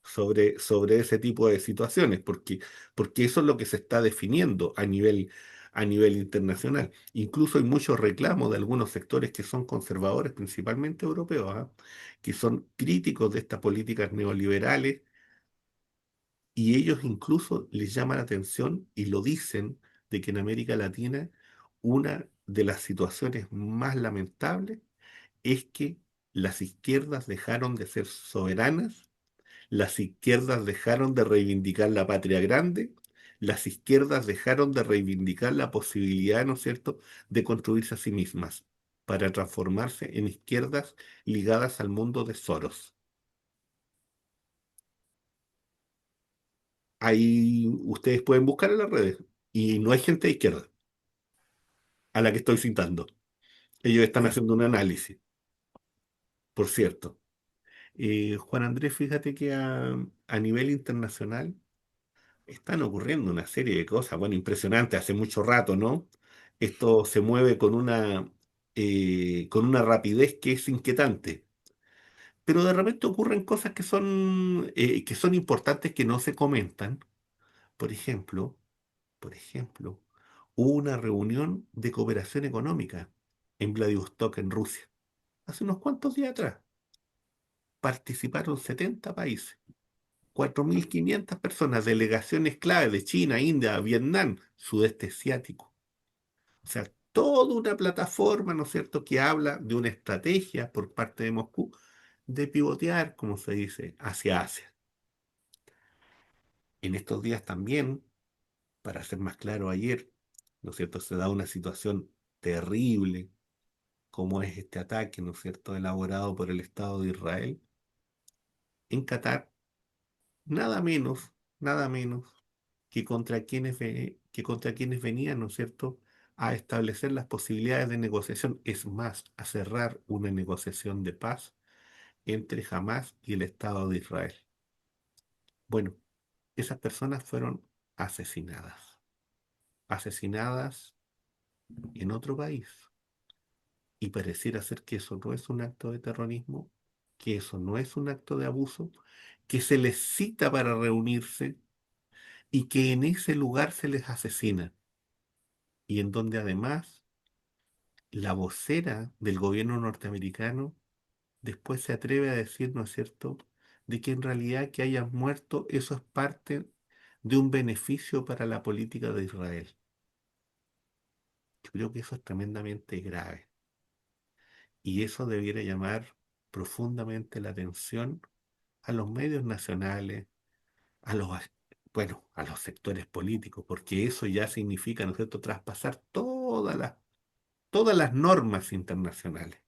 sobre ese tipo de situaciones, porque eso es lo que se está definiendo a nivel internacional. Incluso hay muchos reclamos de algunos sectores que son conservadores, principalmente europeos, ¿ah? Que son críticos de estas políticas neoliberales y ellos incluso les llama la atención y lo dicen de que en América Latina una de las situaciones más lamentables es que las izquierdas dejaron de ser soberanas, las izquierdas dejaron de reivindicar la patria grande, las izquierdas dejaron de reivindicar la posibilidad, ¿no es cierto?, de construirse a sí mismas para transformarse en izquierdas ligadas al mundo de Soros. Ahí ustedes pueden buscar en las redes y no hay gente de izquierda a la que estoy citando. Ellos están Sí. haciendo un análisis, por cierto. Juan Andrés, fíjate que a nivel internacional están ocurriendo una serie de cosas, bueno, impresionantes, hace mucho rato, ¿no? Esto se mueve con una rapidez que es inquietante, pero de repente ocurren cosas que son importantes que no se comentan. Por ejemplo, Por ejemplo, hubo una reunión de cooperación económica en Vladivostok, en Rusia, hace unos cuantos días atrás. Participaron 70 países, 4.500 personas, delegaciones clave de China, India, Vietnam, sudeste asiático. O sea, toda una plataforma, ¿no es cierto?, que habla de una estrategia por parte de Moscú de pivotear, como se dice, hacia Asia. En estos días también, para ser más claro, ayer, ¿no es cierto?, se da una situación terrible, como es este ataque, ¿no es cierto?, elaborado por el Estado de Israel en Qatar, nada menos que contra quienes venían, ¿no es cierto?, a establecer las posibilidades de negociación, es más, a cerrar una negociación de paz entre Hamás y el Estado de Israel. Bueno, esas personas fueron asesinadas, asesinadas en otro país. Y pareciera ser que eso no es un acto de terrorismo, que eso no es un acto de abuso, que se les cita para reunirse y que en ese lugar se les asesina. Y en donde además la vocera del gobierno norteamericano después se atreve a decir, ¿no es cierto?, de que en realidad que hayan muerto, eso es parte de un beneficio para la política de Israel. Yo creo que eso es tremendamente grave. Y eso debiera llamar profundamente la atención a los medios nacionales, a los, bueno, a los sectores políticos, porque eso ya significa, ¿no es cierto?, traspasar todas las normas internacionales.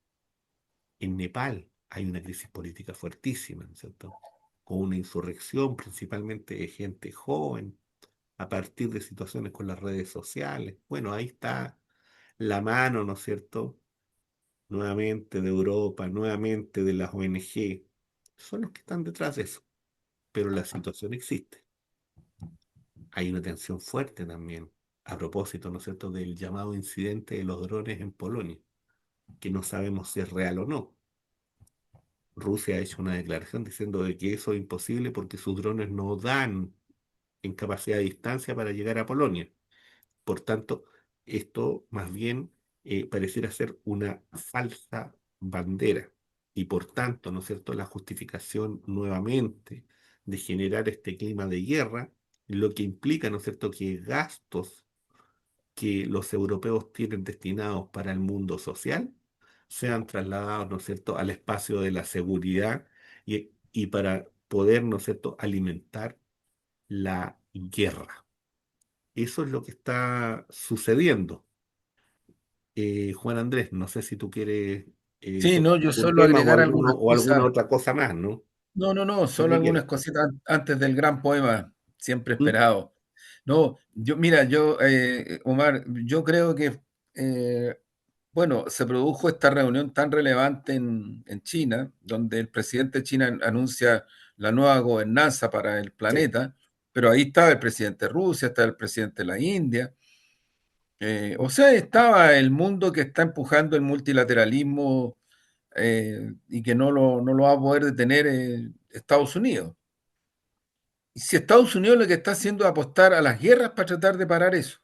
En Nepal hay una crisis política fuertísima, ¿no es cierto?, con una insurrección principalmente de gente joven, a partir de situaciones con las redes sociales. Bueno, ahí está la mano, ¿no es cierto?, nuevamente de Europa, nuevamente de las ONG. Son los que están detrás de eso, pero la situación existe. Hay una tensión fuerte también, a propósito, ¿no es cierto?, del llamado incidente de los drones en Polonia, que no sabemos si es real o no. Rusia ha hecho una declaración diciendo de que eso es imposible porque sus drones no dan en capacidad de distancia para llegar a Polonia. Por tanto, esto más bien pareciera ser una falsa bandera y por tanto, ¿no es cierto?, la justificación nuevamente de generar este clima de guerra, lo que implica, ¿no es cierto?, que gastos que los europeos tienen destinados para el mundo social sean trasladados, ¿no es cierto?, al espacio de la seguridad y para poder, ¿no es cierto?, alimentar la guerra. Eso es lo que está sucediendo. Juan Andrés, no sé si tú quieres Sí, tocar no, yo algún solo tema agregar algunas o alguna cosas. otra cosa más, ¿no? No, no, no, Lo solo que algunas quieras. cositas antes del gran poema, siempre ¿Mm? esperado. No, mira, Omar, yo creo que, eh, bueno, se produjo esta reunión tan relevante en China, donde el presidente de China anuncia la nueva gobernanza para el Sí. planeta, pero ahí estaba el presidente de Rusia, estaba el presidente de la India, o sea, estaba el mundo que está empujando el multilateralismo y que no lo va a poder detener Estados Unidos. Y si Estados Unidos lo que está haciendo es apostar a las guerras para tratar de parar eso.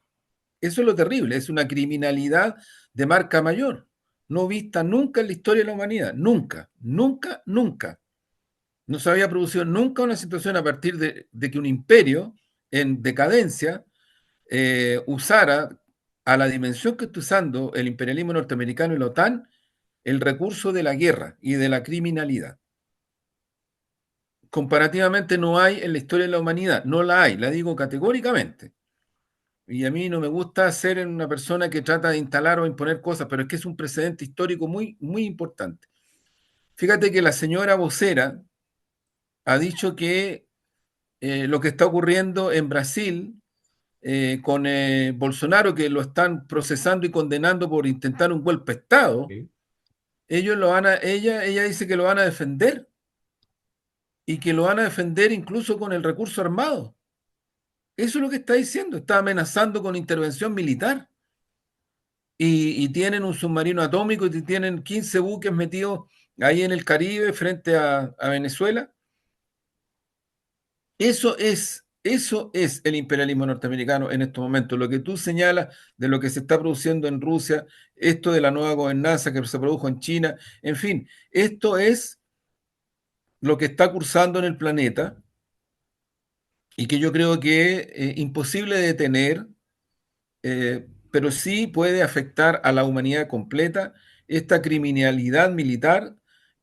Eso es lo terrible, es una criminalidad de marca mayor, no vista nunca en la historia de la humanidad, nunca, nunca, nunca. No se había producido nunca una situación a partir de que un imperio en decadencia usara a la dimensión que está usando el imperialismo norteamericano y la OTAN el recurso de la guerra y de la criminalidad. Comparativamente no hay en la historia de la humanidad, no la hay, la digo categóricamente. Y a mí no me gusta ser una persona que trata de instalar o imponer cosas, pero es que es un precedente histórico muy, muy importante. Fíjate que la señora vocera ha dicho que lo que está ocurriendo en Brasil con Bolsonaro, que lo están procesando y condenando por intentar un golpe de Estado, Sí. ella dice que lo van a defender y que lo van a defender incluso con el recurso armado. Eso es lo que está diciendo, está amenazando con intervención militar. Y tienen un submarino atómico y tienen 15 buques metidos ahí en el Caribe frente a Venezuela. Eso Eso es el imperialismo norteamericano en estos momentos. Lo que tú señalas de lo que se está produciendo en Rusia, esto de la nueva gobernanza que se produjo en China, en fin, esto es lo que está cursando en el planeta y que yo creo que es imposible de detener, pero sí puede afectar a la humanidad completa esta criminalidad militar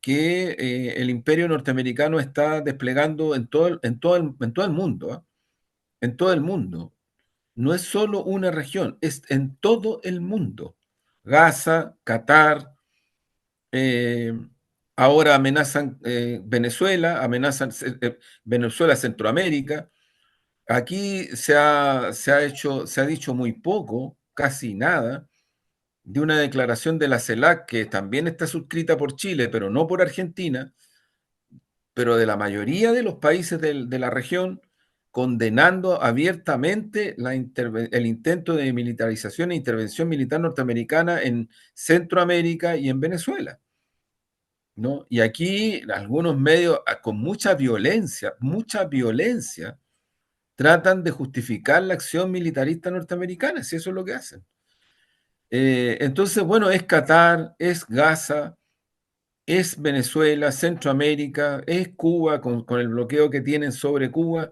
que el imperio norteamericano está desplegando en todo el mundo, ¿ah? En todo el mundo. No es solo una región, es en todo el mundo. Gaza, Qatar, eh, ahora amenazan Venezuela, amenazan Venezuela, Centroamérica. Aquí se ha dicho muy poco, casi nada, de una declaración de la CELAC que también está suscrita por Chile, pero no por Argentina, pero de la mayoría de los países de la región, condenando abiertamente el intento de militarización e intervención militar norteamericana en Centroamérica y en Venezuela, ¿no? Y aquí algunos medios con mucha violencia, tratan de justificar la acción militarista norteamericana, si eso es lo que hacen. Entonces, bueno, es Qatar, es Gaza, es Venezuela, Centroamérica, es Cuba con el bloqueo que tienen sobre Cuba,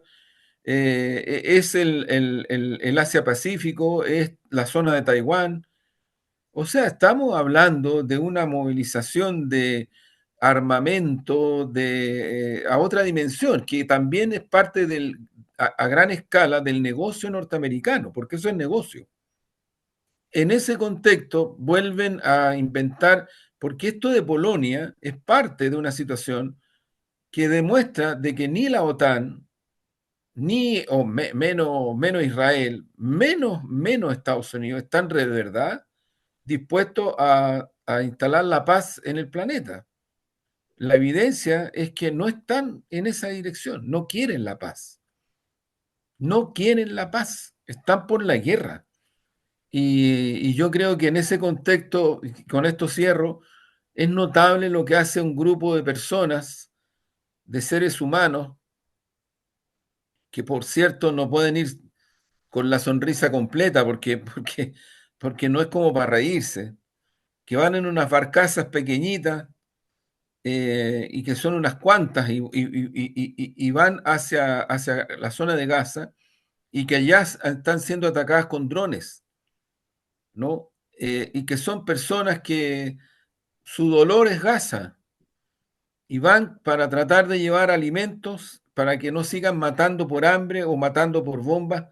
es el Asia-Pacífico, es la zona de Taiwán. O sea, estamos hablando de una movilización de armamento a otra dimensión, que también es parte a gran escala del negocio norteamericano, porque eso es negocio. En ese contexto vuelven a inventar, porque esto de Polonia es parte de una situación que demuestra de que ni la OTAN, ni menos Israel, menos Estados Unidos están de verdad dispuestos a instalar la paz en el planeta. La evidencia es que no están en esa dirección, no quieren la paz, no quieren la paz, están por la guerra. Y yo creo que en ese contexto, y con esto cierro, es notable lo que hace un grupo de personas, de seres humanos, que por cierto no pueden ir con la sonrisa completa porque no es como para reírse, que van en unas barcazas pequeñitas y que son unas cuantas y van hacia la zona de Gaza y que allá están siendo atacadas con drones, ¿no? Y que son personas que su dolor es Gaza y van para tratar de llevar alimentos para que no sigan matando por hambre o matando por bombas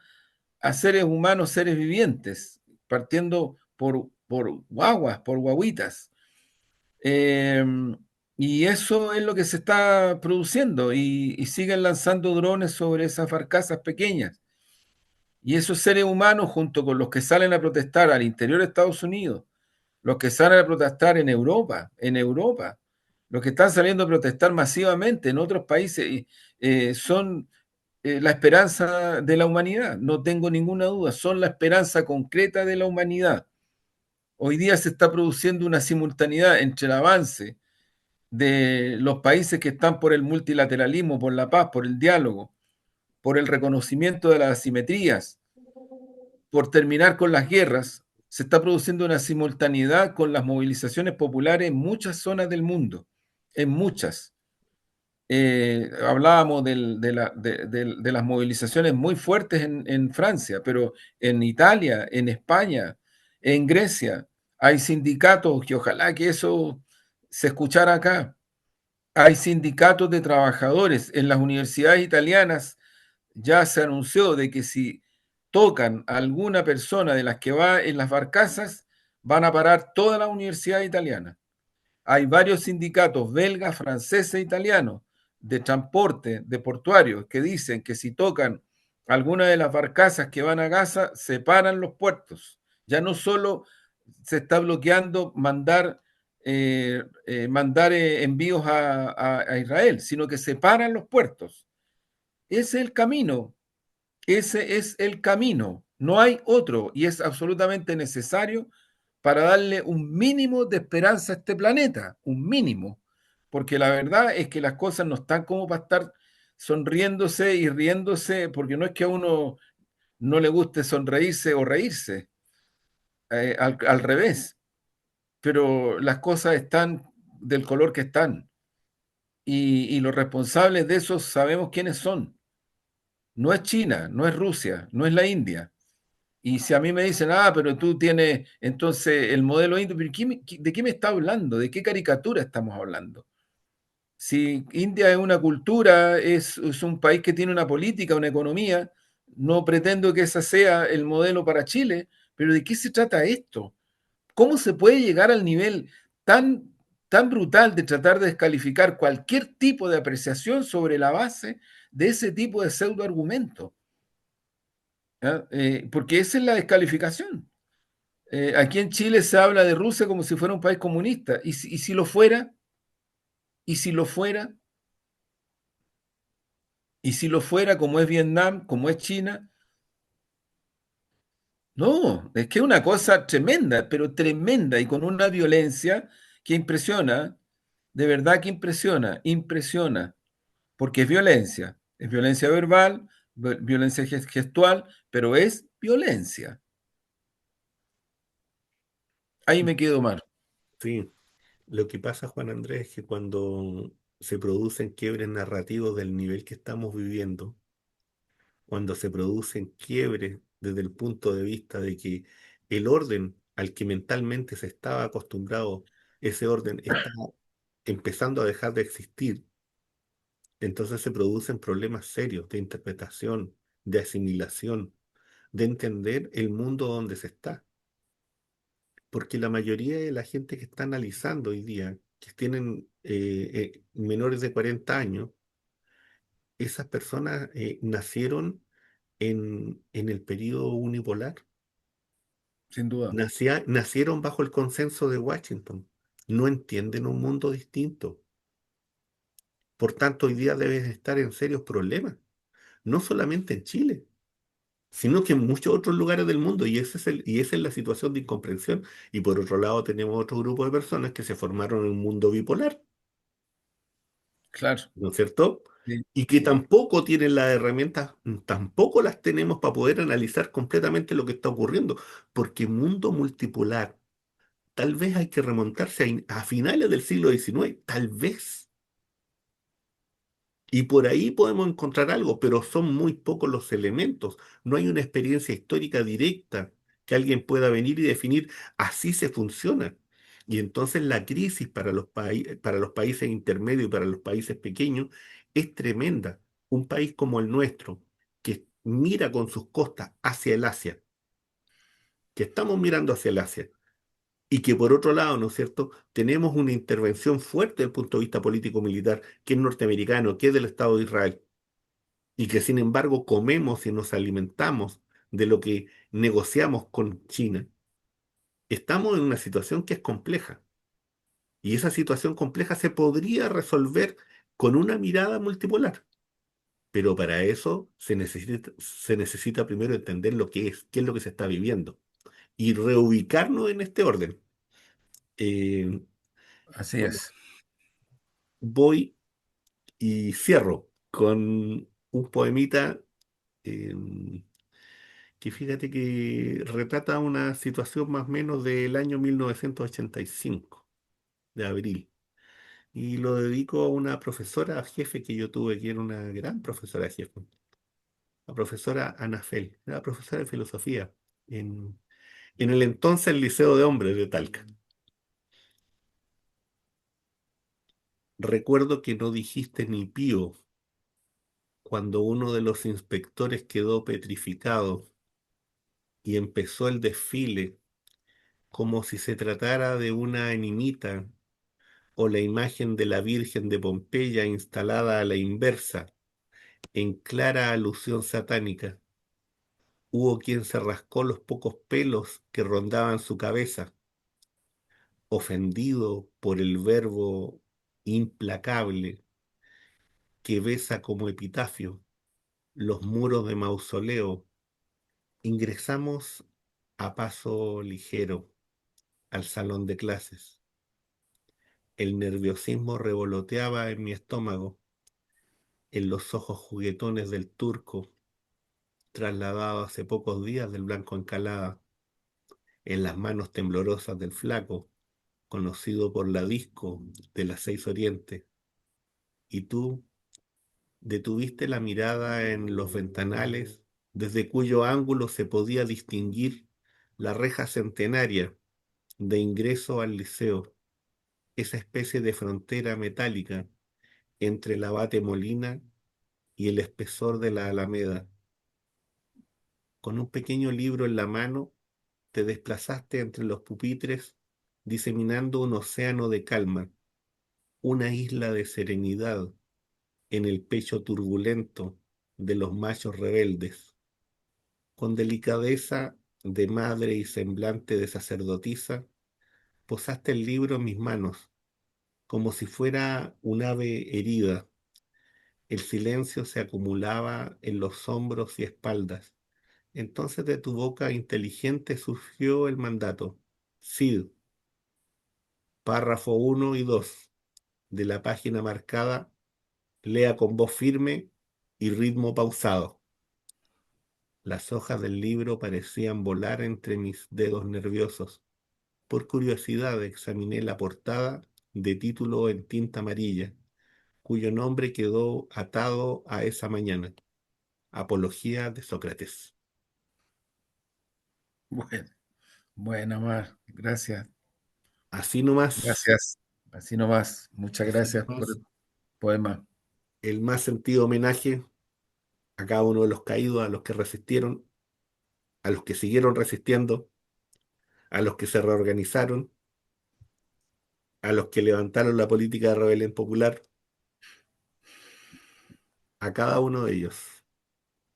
a seres humanos, seres vivientes, partiendo por guaguas, por guaguitas. Eh, y eso es lo que se está produciendo y siguen lanzando drones sobre esas barcazas pequeñas. Y esos seres humanos, junto con los que salen a protestar al interior de Estados Unidos, los que salen a protestar en Europa, los que están saliendo a protestar masivamente en otros países, son la esperanza de la humanidad, no tengo ninguna duda, son la esperanza concreta de la humanidad. Hoy día se está produciendo una simultaneidad entre el avance de los países que están por el multilateralismo, por la paz, por el diálogo, por el reconocimiento de las asimetrías, por terminar con las guerras, se está produciendo una simultaneidad con las movilizaciones populares en muchas zonas del mundo, en muchas. Hablábamos de las movilizaciones muy fuertes en Francia, pero en Italia, en España, en Grecia, hay sindicatos que ojalá que eso se escuchara acá. Hay sindicatos de trabajadores en las universidades italianas. Ya se anunció de que si tocan a alguna persona de las que va en las barcazas, van a parar toda la universidad italiana. Hay varios sindicatos belgas, franceses e italianos de transporte, de portuarios, que dicen que si tocan alguna de las barcazas que van a Gaza, se paran los puertos. Ya no solo se está bloqueando mandar envíos a Israel, sino que se paran los puertos. Ese es el camino, ese es el camino, no hay otro y es absolutamente necesario para darle un mínimo de esperanza a este planeta, un mínimo, porque la verdad es que las cosas no están como para estar sonriéndose y riéndose, porque no es que a uno no le guste sonreírse o reírse, al revés, pero las cosas están del color que están y los responsables de eso sabemos quiénes son. No es China, no es Rusia, no es la India. Y si a mí me dicen, pero tú tienes entonces el modelo indio, pero ¿de qué me está hablando? ¿De qué caricatura estamos hablando? Si India es una cultura, es un país que tiene una política, una economía, no pretendo que ese sea el modelo para Chile, pero ¿de qué se trata esto? ¿Cómo se puede llegar al nivel tan, tan brutal de tratar de descalificar cualquier tipo de apreciación sobre la base de ese tipo de pseudoargumento? ¿Ya? Porque esa es la descalificación. Aquí en Chile se habla de Rusia como si fuera un país comunista. Y si lo fuera? ¿Y si lo fuera? ¿Y si lo fuera como es Vietnam, como es China? No, es que es una cosa tremenda, pero tremenda y con una violencia que impresiona, de verdad que impresiona, impresiona, porque es violencia verbal, violencia gestual, pero es violencia. Ahí me quedo mal. Sí, lo que pasa, Juan Andrés, es que cuando se producen quiebres narrativos del nivel que estamos viviendo, cuando se producen quiebres desde el punto de vista de que el orden al que mentalmente se estaba acostumbrado, ese orden está empezando a dejar de existir, entonces se producen problemas serios de interpretación, de asimilación, de entender el mundo donde se está. Porque la mayoría de la gente que está analizando hoy día, que tienen menores de 40 años, esas personas nacieron en el periodo unipolar. Sin duda. Nacieron bajo el consenso de Washington. No entienden un mundo distinto. Por tanto, hoy día deben estar en serios problemas. No solamente en Chile, sino que en muchos otros lugares del mundo. Y esa es la situación de incomprensión. Y por otro lado, tenemos otro grupo de personas que se formaron en un mundo bipolar, Claro. ¿no es cierto? Sí, Y que sí. tampoco tienen las herramientas, tampoco las tenemos para poder analizar completamente lo que está ocurriendo, porque mundo multipolar, tal vez hay que remontarse a finales del siglo XIX, tal vez. Y por ahí podemos encontrar algo, pero son muy pocos los elementos. No hay una experiencia histórica directa que alguien pueda venir y definir así se funciona. Y entonces la crisis para los países intermedios y para los países pequeños es tremenda. Un país como el nuestro, que mira con sus costas hacia el Asia, que estamos mirando hacia el Asia, y que por otro lado, ¿no es cierto?, tenemos una intervención fuerte desde el punto de vista político-militar, que es norteamericano, que es del Estado de Israel y que sin embargo comemos y nos alimentamos de lo que negociamos con China, estamos en una situación que es compleja. Y esa situación compleja se podría resolver con una mirada multipolar. Pero para eso se necesita primero entender lo que es, qué es lo que se está viviendo y reubicarnos en este orden. Eh, Así bueno, es. voy y cierro con un poemita eh, que fíjate que retrata una situación más o menos del año 1985, de abril. Y lo dedico a una profesora jefe que yo tuve, que era una gran profesora jefe, la profesora Anafel, era profesora de filosofía en el entonces Liceo de Hombres de Talca. Recuerdo que no dijiste ni pío cuando uno de los inspectores quedó petrificado y empezó el desfile como si se tratara de una animita o la imagen de la Virgen de Pompeya instalada a la inversa, en clara alusión satánica. Hubo quien se rascó los pocos pelos que rondaban su cabeza, ofendido por el verbo implacable que besa como epitafio los muros de mausoleo. Ingresamos a paso ligero al salón de clases. El nerviosismo revoloteaba en mi estómago en los ojos juguetones del turco, trasladado hace pocos días del Blanco Encalada, en las manos temblorosas del flaco, conocido por la disco de las Seis Orientes, y tú detuviste la mirada en los ventanales, desde cuyo ángulo se podía distinguir la reja centenaria de ingreso al liceo, esa especie de frontera metálica entre el abate Molina y el espesor de la Alameda. Con un pequeño libro en la mano, te desplazaste entre los pupitres, diseminando un océano de calma, una isla de serenidad en el pecho turbulento de los machos rebeldes. Con delicadeza de madre y semblante de sacerdotisa, posaste el libro en mis manos, como si fuera un ave herida. El silencio se acumulaba en los hombros y espaldas. Entonces de tu boca inteligente surgió el mandato. Cid, párrafo 1 y 2 de la página marcada, lea con voz firme y ritmo pausado. Las hojas del libro parecían volar entre mis dedos nerviosos. Por curiosidad examiné la portada de título en tinta amarilla, cuyo nombre quedó atado a esa mañana. Apología de Sócrates. Bueno, bueno, Mar, gracias, Así nomás, gracias. Así nomás. Muchas así gracias por nomás, el poema. el más sentido homenaje a cada uno de los caídos, a los que resistieron, a los que siguieron resistiendo, a los que se reorganizaron, a los que levantaron la política de rebelión popular, a cada uno de ellos.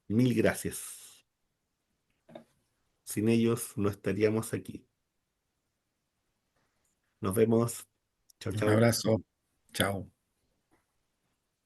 Mil gracias. Sin ellos no estaríamos aquí. Nos vemos. Chao, Un chao. abrazo. Chao.